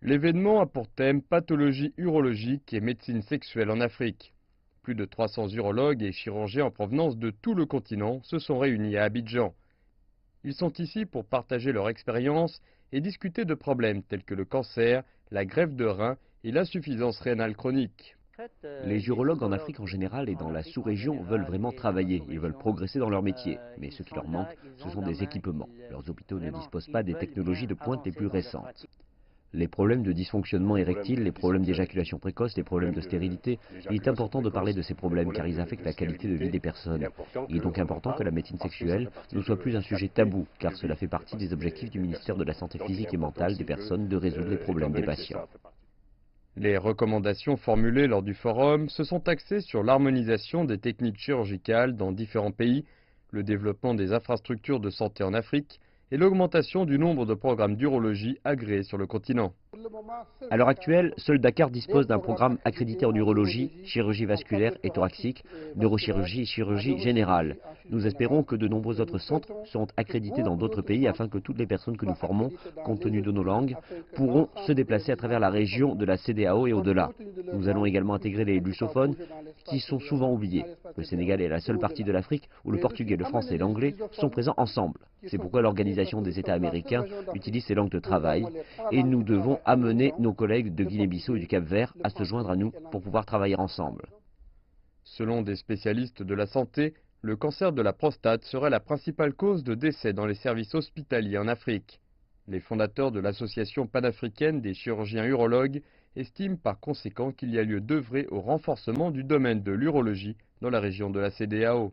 L'événement a pour thème pathologie urologique et médecine sexuelle en Afrique. Plus de 300 urologues et chirurgiens en provenance de tout le continent se sont réunis à Abidjan. Ils sont ici pour partager leur expérience et discuter de problèmes tels que le cancer, la greffe de rein et l'insuffisance rénale chronique. Les urologues en Afrique en général et dans la sous-région veulent vraiment travailler, ils veulent progresser dans leur métier. Mais ce qui leur manque, ce sont des équipements. Leurs hôpitaux ne disposent pas des technologies de pointe les plus récentes. Les problèmes de dysfonctionnement érectile, les problèmes d'éjaculation précoce, les problèmes de stérilité, il est important de parler de ces problèmes car ils affectent la qualité de vie des personnes. Il est donc important que la médecine sexuelle ne soit plus un sujet tabou car cela fait partie des objectifs du ministère de la Santé physique et mentale des personnes de résoudre les problèmes des patients. Les recommandations formulées lors du forum se sont axées sur l'harmonisation des techniques chirurgicales dans différents pays, le développement des infrastructures de santé en Afrique et l'augmentation du nombre de programmes d'urologie agréés sur le continent. À l'heure actuelle, seul Dakar dispose d'un programme accrédité en urologie, chirurgie vasculaire et thoracique, neurochirurgie et chirurgie générale. Nous espérons que de nombreux autres centres seront accrédités dans d'autres pays afin que toutes les personnes que nous formons, compte tenu de nos langues, pourront se déplacer à travers la région de la CEDEAO et au-delà. Nous allons également intégrer les lusophones qui sont souvent oubliés. Le Sénégal est la seule partie de l'Afrique où le portugais, le français et l'anglais sont présents ensemble. C'est pourquoi l'Organisation des États américains utilise ces langues de travail et nous devons amener nos collègues de Guinée-Bissau et du Cap-Vert à se joindre à nous pour pouvoir travailler ensemble. Selon des spécialistes de la santé, le cancer de la prostate serait la principale cause de décès dans les services hospitaliers en Afrique. Les fondateurs de l'Association panafricaine des chirurgiens urologues estiment par conséquent qu'il y a lieu d'œuvrer au renforcement du domaine de l'urologie dans la région de la CEDEAO.